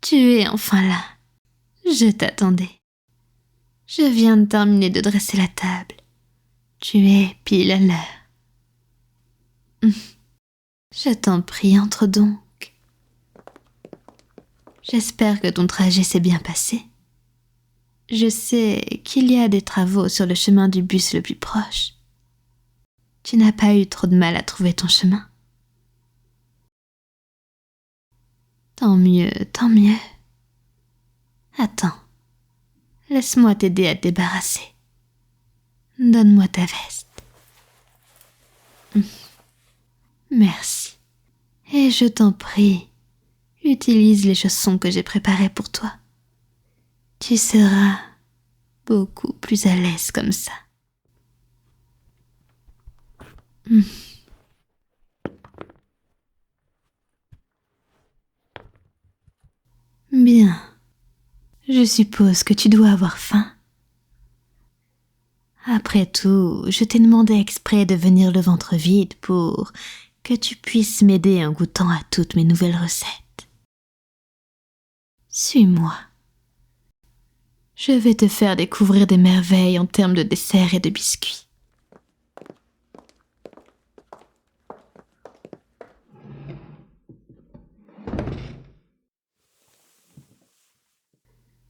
Tu es enfin là. Je t'attendais. Je viens de terminer de dresser la table. Tu es pile à l'heure. Je t'en prie, entre donc. J'espère que ton trajet s'est bien passé. Je sais qu'il y a des travaux sur le chemin du bus le plus proche. Tu n'as pas eu trop de mal à trouver ton chemin. Tant mieux, tant mieux. Attends, laisse-moi t'aider à te débarrasser. Donne-moi ta veste. Merci. Et je t'en prie, utilise les chaussons que j'ai préparés pour toi. Tu seras beaucoup plus à l'aise comme ça. Bien. Je suppose que tu dois avoir faim. Après tout, je t'ai demandé exprès de venir le ventre vide pour que tu puisses m'aider en goûtant à toutes mes nouvelles recettes. Suis-moi. Je vais te faire découvrir des merveilles en termes de desserts et de biscuits.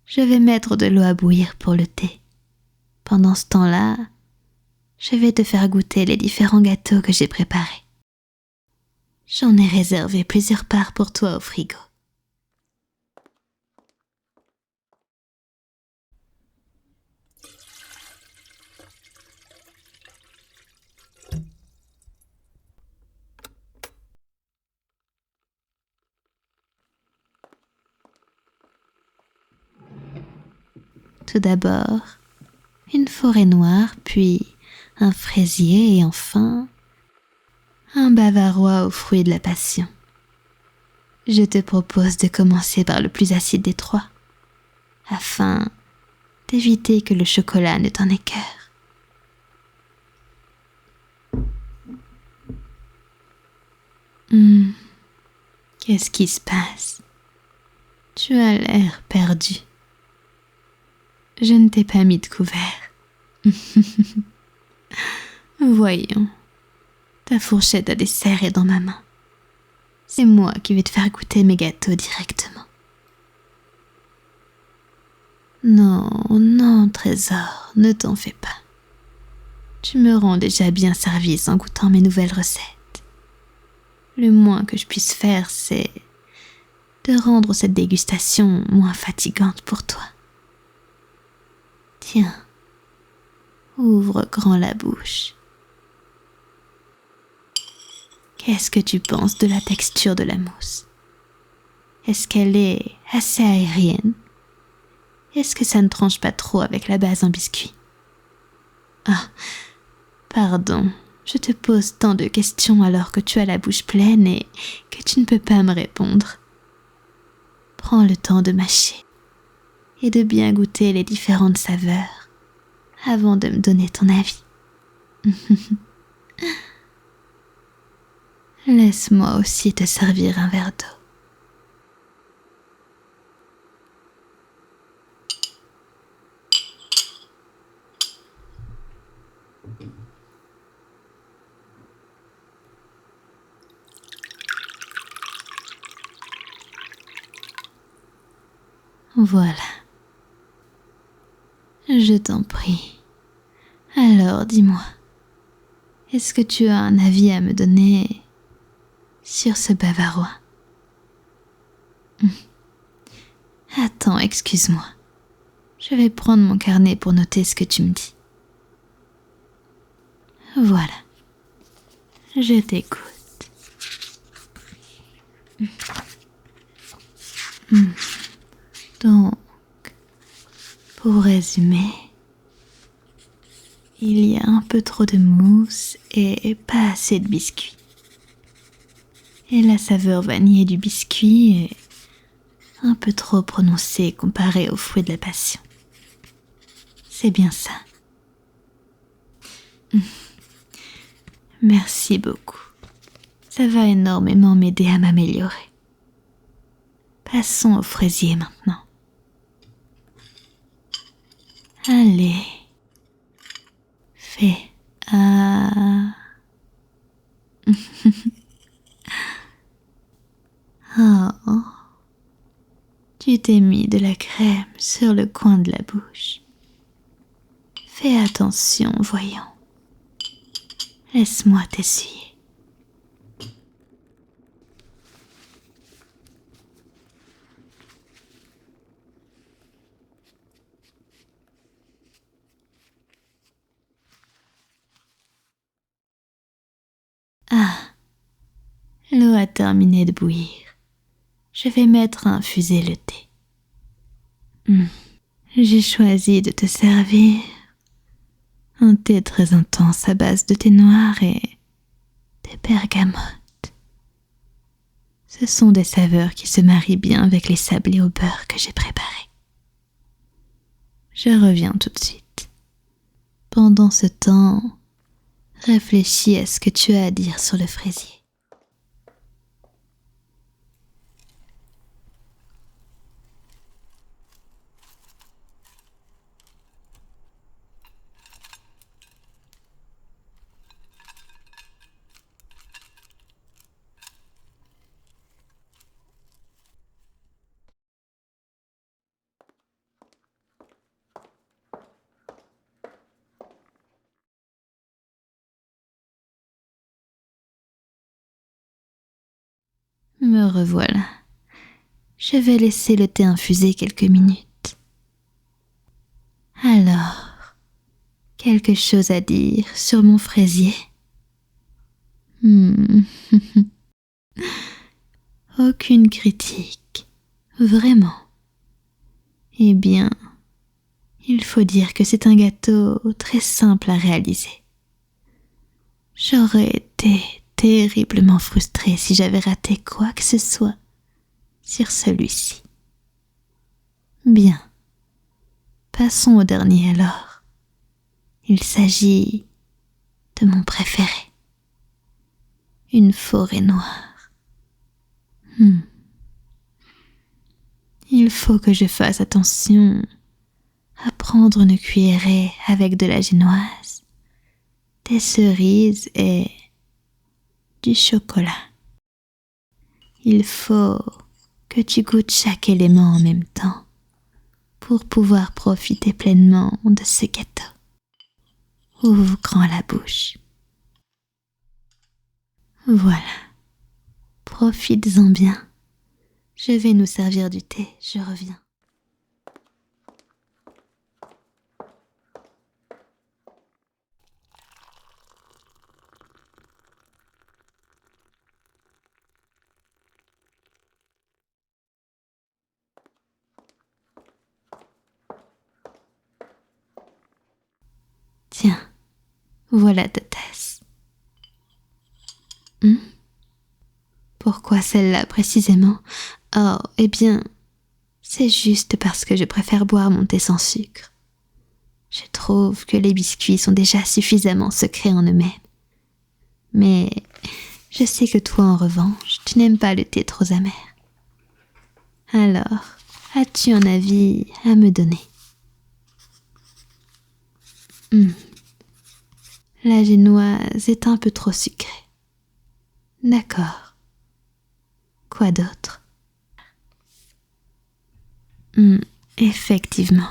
Je vais mettre de l'eau à bouillir pour le thé. Pendant ce temps-là, je vais te faire goûter les différents gâteaux que j'ai préparés. J'en ai réservé plusieurs parts pour toi au frigo. Tout d'abord, une forêt noire, puis un fraisier et enfin un bavarois aux fruits de la passion. Je te propose de commencer par le plus acide des trois, afin d'éviter que le chocolat ne t'en écœure. Qu'est-ce qui se passe? Tu as l'air perdu. Je ne t'ai pas mis de couvert. Voyons, ta fourchette à dessert est dans ma main. C'est moi qui vais te faire goûter mes gâteaux directement. Non, non, trésor, ne t'en fais pas. Tu me rends déjà bien service en goûtant mes nouvelles recettes. Le moins que je puisse faire, c'est de rendre cette dégustation moins fatigante pour toi. Tiens, ouvre grand la bouche. Qu'est-ce que tu penses de la texture de la mousse? Est-ce qu'elle est assez aérienne? Est-ce que ça ne tranche pas trop avec la base en biscuit? Ah, pardon, je te pose tant de questions alors que tu as la bouche pleine et que tu ne peux pas me répondre. Prends le temps de mâcher et de bien goûter les différentes saveurs avant de me donner ton avis. Laisse-moi aussi te servir un verre d'eau. Voilà. Je t'en prie. Alors, dis-moi, est-ce que tu as un avis à me donner sur ce bavarois? Attends, excuse-moi. Je vais prendre mon carnet pour noter ce que tu me dis. Voilà. Je t'écoute. Donc, pour résumer, il y a un peu trop de mousse et pas assez de biscuits. Et la saveur vanillée du biscuit est un peu trop prononcée comparée aux fruits de la passion. C'est bien ça. Merci beaucoup. Ça va énormément m'aider à m'améliorer. Passons au fraisier maintenant. Allez, fais ah. Oh, tu t'es mis de la crème sur le coin de la bouche. Fais attention, voyons. Laisse-moi t'essuyer. Ah, l'eau a terminé de bouillir. Je vais mettre à infuser le thé. J'ai choisi de te servir un thé très intense à base de thé noir et de bergamote. Ce sont des saveurs qui se marient bien avec les sablés au beurre que j'ai préparés. Je reviens tout de suite. Pendant ce temps, réfléchis à ce que tu as à dire sur le fraisier. Me revoilà. Je vais laisser le thé infuser quelques minutes. Alors, quelque chose à dire sur mon fraisier? Aucune critique, vraiment. Eh bien, il faut dire que c'est un gâteau très simple à réaliser. J'aurais été terriblement frustrée si j'avais raté quoi que ce soit sur celui-ci. Bien, passons au dernier alors. Il s'agit de mon préféré. Une forêt noire. Il faut que je fasse attention à prendre une cuillerée avec de la génoise, des cerises et du chocolat. Il faut que tu goûtes chaque élément en même temps pour pouvoir profiter pleinement de ce gâteau. Ouvre grand la bouche. Voilà. Profites-en bien. Je vais nous servir du thé, je reviens. Tiens, voilà ta tasse. Pourquoi celle-là précisément? Oh, eh bien, c'est juste parce que je préfère boire mon thé sans sucre. Je trouve que les biscuits sont déjà suffisamment secrets en eux-mêmes. Mais je sais que toi, en revanche, tu n'aimes pas le thé trop amer. Alors, as-tu un avis à me donner? La génoise est un peu trop sucrée. D'accord. Quoi d'autre? Effectivement.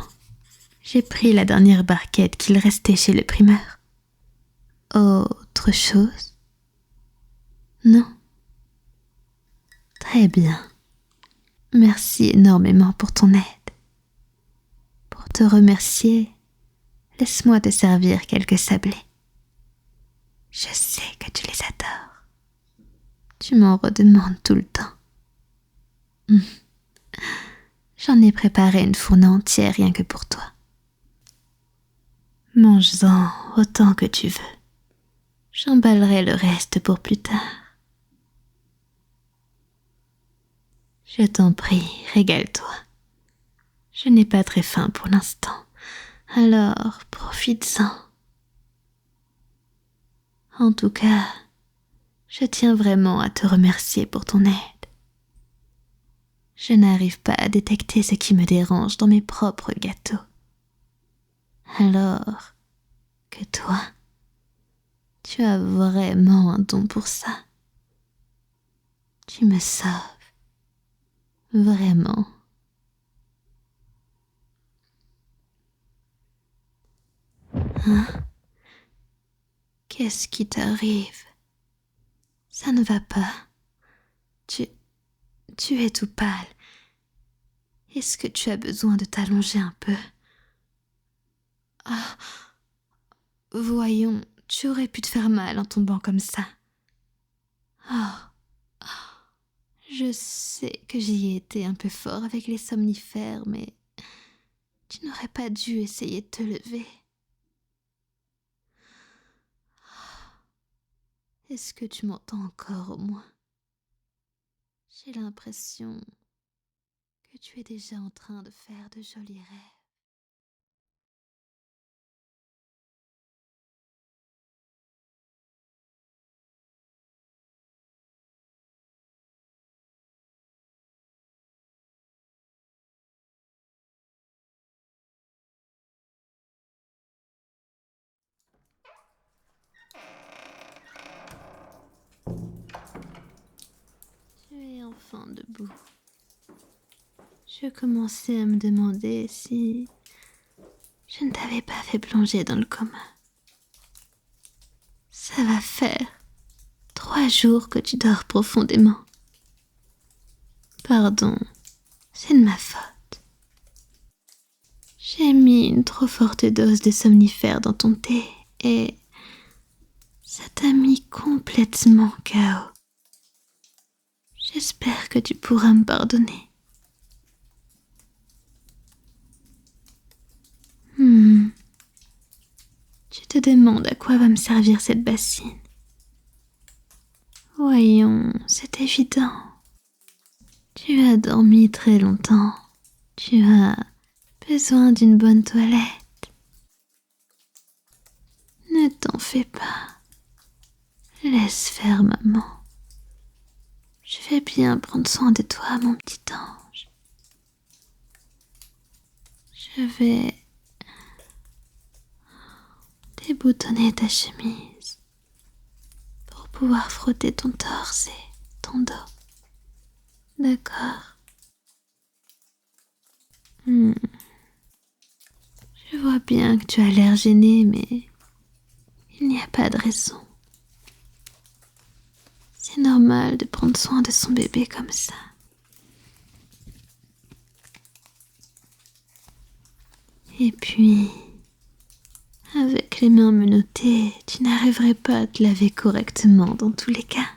J'ai pris la dernière barquette qu'il restait chez le primeur. Autre chose? Non. Très bien. Merci énormément pour ton aide. Pour te remercier, laisse-moi te servir quelques sablés. Je sais que tu les adores. Tu m'en redemandes tout le temps. J'en ai préparé une fournée entière rien que pour toi. Mange-en autant que tu veux. J'emballerai le reste pour plus tard. Je t'en prie, régale-toi. Je n'ai pas très faim pour l'instant, alors profites-en. En tout cas, je tiens vraiment à te remercier pour ton aide. Je n'arrive pas à détecter ce qui me dérange dans mes propres gâteaux. Alors que toi, tu as vraiment un don pour ça. Tu me sauves. Vraiment. Hein? Qu'est-ce qui t'arrive? Ça ne va pas. Tu es tout pâle. Est-ce que tu as besoin de t'allonger un peu? Ah, voyons, tu aurais pu te faire mal en tombant comme ça. Oh, je sais que j'y ai été un peu fort avec les somnifères, mais tu n'aurais pas dû essayer de te lever. Est-ce que tu m'entends encore au moins? J'ai l'impression que tu es déjà en train de faire de jolis rêves. Tu es enfin debout. Je commençais à me demander si je ne t'avais pas fait plonger dans le coma. Ça va faire 3 jours que tu dors profondément. Pardon, c'est de ma faute. J'ai mis une trop forte dose de somnifères dans ton thé et ça t'a mis complètement KO. J'espère que tu pourras me pardonner. Tu te demandes à quoi va me servir cette bassine. Voyons, c'est évident. Tu as dormi très longtemps. Tu as besoin d'une bonne toilette. Ne t'en fais pas. Laisse faire, maman. Je vais bien prendre soin de toi, mon petit ange. Je vais déboutonner ta chemise pour pouvoir frotter ton torse et ton dos. D'accord? Je vois bien que tu as l'air gêné, mais il n'y a pas de raison. C'est normal de prendre soin de son bébé comme ça. Et puis, avec les mains menottées, tu n'arriverais pas à te laver correctement dans tous les cas.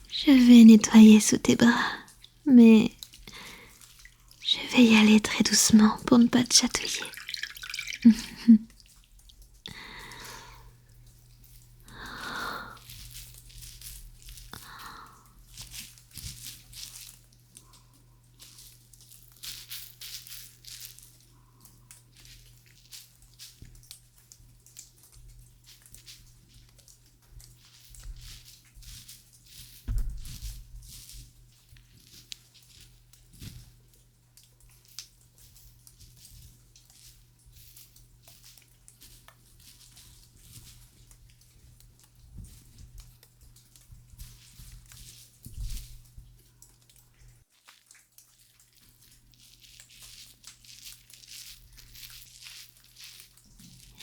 Je vais nettoyer sous tes bras, mais je vais y aller très doucement pour ne pas te chatouiller.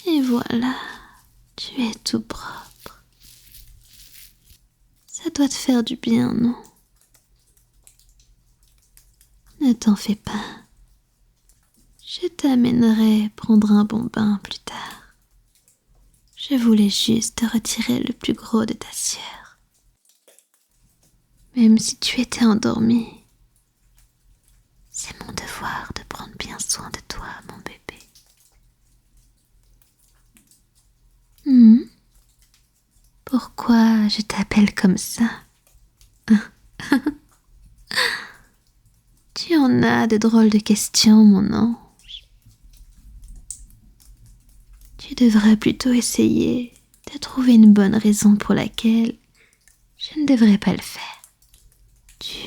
Et voilà, tu es tout propre. Ça doit te faire du bien, non? Ne t'en fais pas. Je t'amènerai prendre un bon bain plus tard. Je voulais juste te retirer le plus gros de ta sueur. Même si tu étais endormi, c'est mon devoir de prendre bien soin de toi, mon bébé. Pourquoi je t'appelle comme ça? Tu en as de drôles de questions, mon ange. Tu devrais plutôt essayer de trouver une bonne raison pour laquelle je ne devrais pas le faire. Tu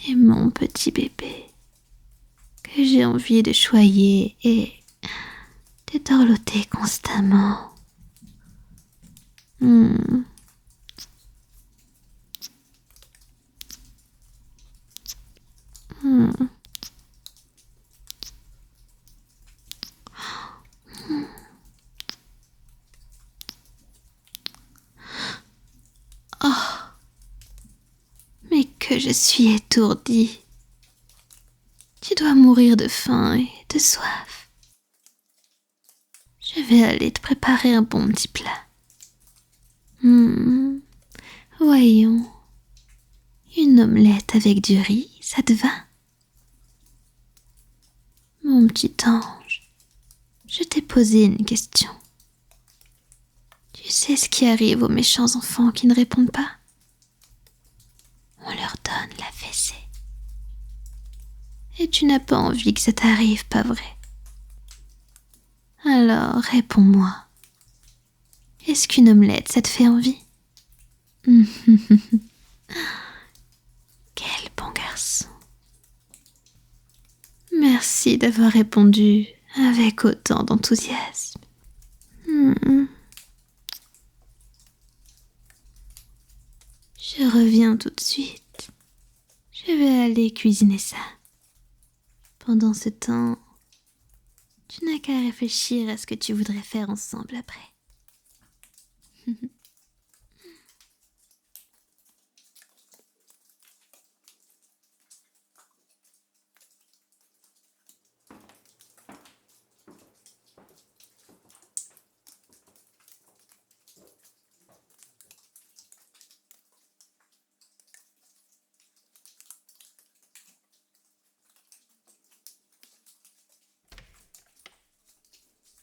es mon petit bébé que j'ai envie de choyer et de dorloter constamment. Hmm. Hmm. Oh, mais que je suis étourdie. Tu dois mourir de faim et de soif. Je vais aller te préparer un bon petit plat. Voyons, une omelette avec du riz, ça te va? Mon petit ange, je t'ai posé une question. Tu sais ce qui arrive aux méchants enfants qui ne répondent pas? On leur donne la fessée. Et tu n'as pas envie que ça t'arrive, pas vrai? Alors, réponds-moi. Est-ce qu'une omelette, ça te fait envie? Quel bon garçon. Merci d'avoir répondu avec autant d'enthousiasme. Je reviens tout de suite. Je vais aller cuisiner ça. Pendant ce temps, tu n'as qu'à réfléchir à ce que tu voudrais faire ensemble après.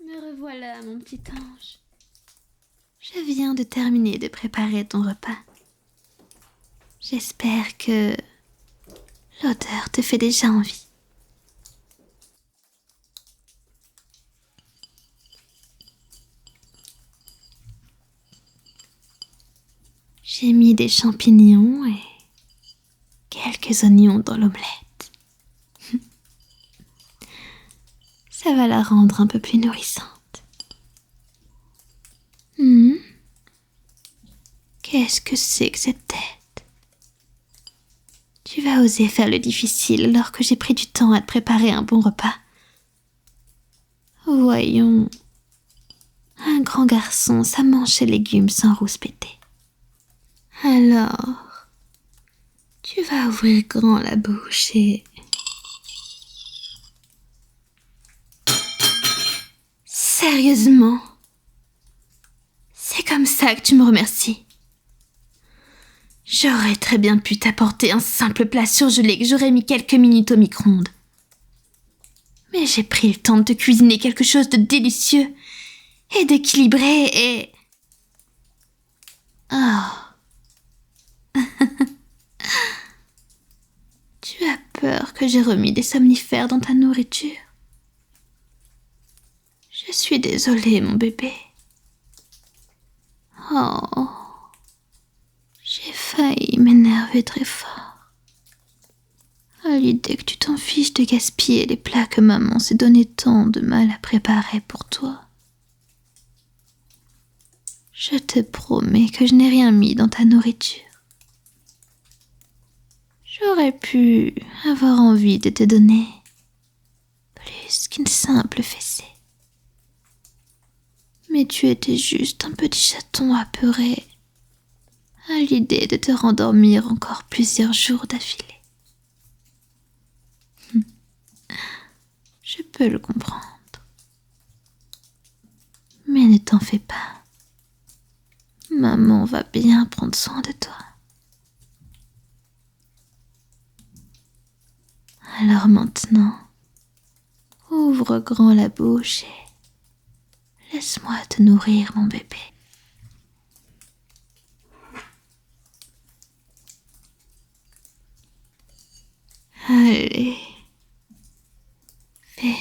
Me revoilà, mon petit ange. Je viens de terminer de préparer ton repas. J'espère que l'odeur te fait déjà envie. J'ai mis des champignons et quelques oignons dans l'omelette. Ça va la rendre un peu plus nourrissante. Qu'est-ce que c'est que cette tête? Tu vas oser faire le difficile alors que j'ai pris du temps à te préparer un bon repas. Voyons. Un grand garçon, ça mange ses légumes sans rouspéter. Alors, tu vas ouvrir grand la bouche et... Sérieusement? C'est comme ça que tu me remercies? J'aurais très bien pu t'apporter un simple plat surgelé que j'aurais mis quelques minutes au micro-ondes. Mais j'ai pris le temps de te cuisiner quelque chose de délicieux et d'équilibré et... Oh. Tu as peur que j'ai remis des somnifères dans ta nourriture? Je suis désolée, mon bébé. Oh, j'ai failli m'énerver très fort à l'idée que tu t'en fiches de gaspiller les plats que maman s'est donné tant de mal à préparer pour toi. Je te promets que je n'ai rien mis dans ta nourriture. J'aurais pu avoir envie de te donner plus qu'une simple fessée. Mais tu étais juste un petit chaton apeuré à l'idée de te rendormir encore plusieurs jours d'affilée. Je peux le comprendre. Mais ne t'en fais pas. Maman va bien prendre soin de toi. Alors maintenant, ouvre grand la bouche et laisse-moi te nourrir, mon bébé. Allez, fais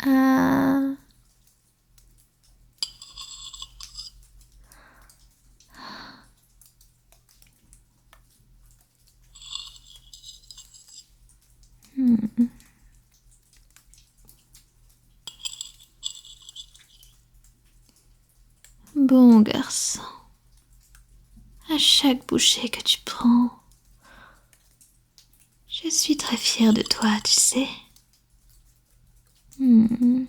un, Bon garçon, à chaque bouchée que tu prends, je suis très fière de toi, tu sais. Hmm.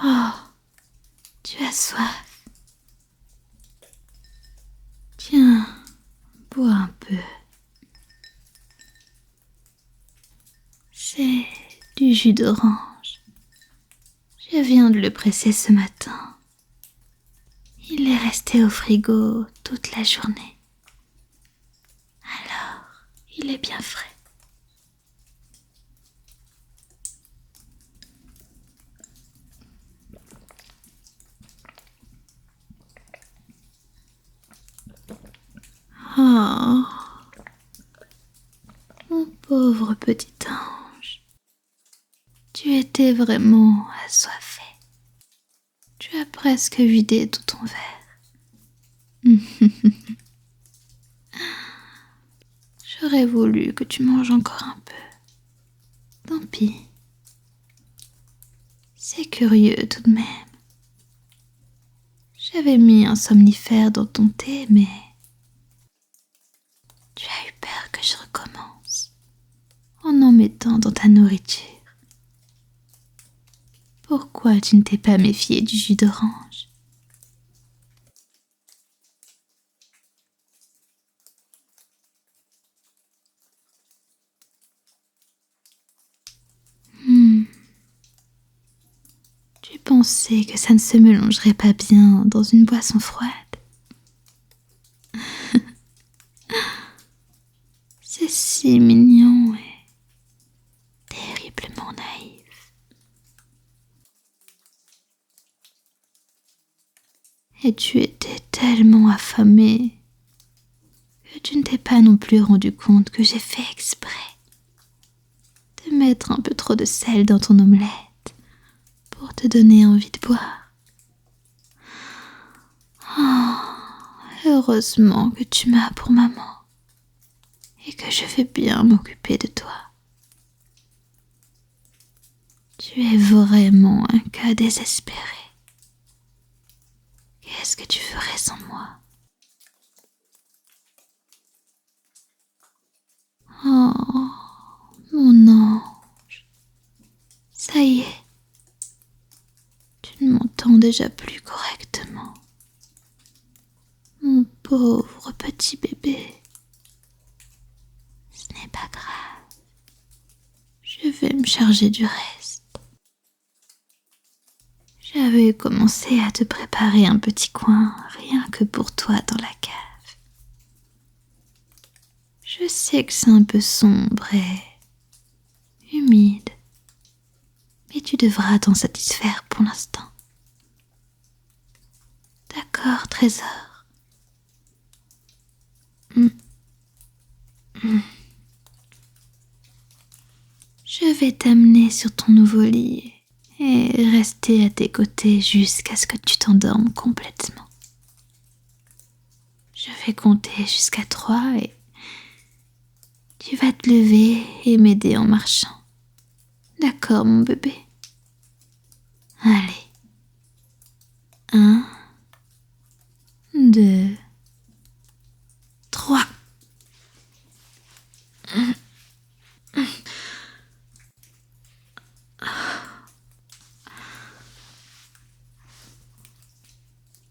Oh, tu as soif. Tiens, bois un peu. C'est du jus d'orange. Je viens de le presser ce matin. Il est resté au frigo toute la journée. Alors, il est bien frais. Oh, mon pauvre petit ange. Tu étais vraiment assoiffé. Tu as presque vidé tout ton verre. J'aurais voulu que tu manges encore un peu. Tant pis. C'est curieux tout de même. J'avais mis un somnifère dans ton thé, mais tu as eu peur que je recommence en mettant dans ta nourriture. Pourquoi tu ne t'es pas méfié du jus d'orange? Tu pensais que ça ne se mélangerait pas bien dans une boisson froide? C'est si mignon et terriblement naïf. Et tu étais tellement affamé que tu ne t'es pas non plus rendu compte que j'ai fait exprès de mettre un peu trop de sel dans ton omelette pour te donner envie de boire. Oh, heureusement que tu m'as pour maman et que je vais bien m'occuper de toi. Tu es vraiment un cas désespéré. Qu'est-ce que tu ferais sans moi? Oh, mon ange. Ça y est. Tu ne m'entends déjà plus correctement. Mon pauvre petit bébé. Ce n'est pas grave. Je vais me charger du reste. J'avais commencé à te préparer un petit coin rien que pour toi dans la cave. Je sais que c'est un peu sombre et humide, mais tu devras t'en satisfaire pour l'instant. D'accord, trésor. Je vais t'amener sur ton nouveau lit et rester à tes côtés jusqu'à ce que tu t'endormes complètement. Je vais compter jusqu'à 3 et tu vas te lever et m'aider en marchant. D'accord, mon bébé? Allez. 1, 2, 3.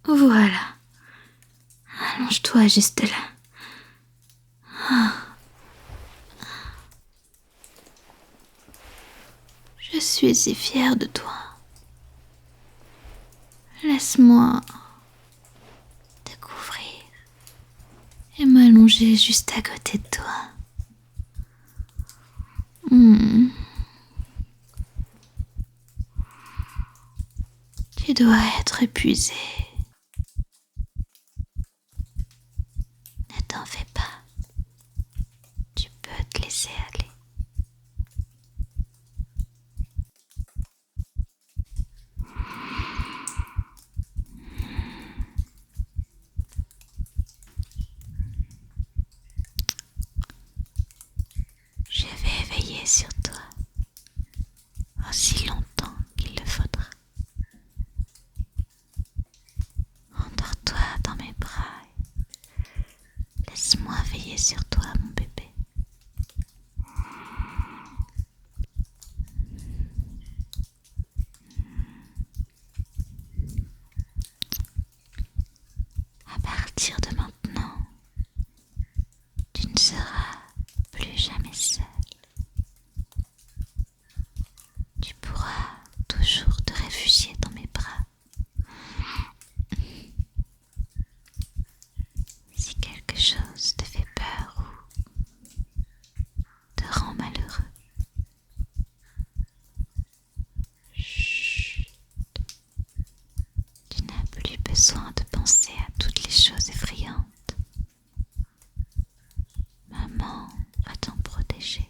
Voilà. Allonge-toi juste là. Je suis si fière de toi. Laisse-moi te couvrir et m'allonger juste à côté de toi. Tu dois être épuisé. Ne t'en fais pas. Tu peux te laisser aller. Je vais veiller sur toi aussi longtemps qu'il le faudra. Endors-toi dans mes bras et laisse-moi veiller sur toi, mon bébé. À partir de maintenant, tu ne seras plus jamais seul. Tu pourras toujours te réfugier dans mes bras. Si quelque chose te fait peur ou te rend malheureux, chut, tu n'as plus besoin de penser à toutes les choses effrayantes. Maman va t'en protéger.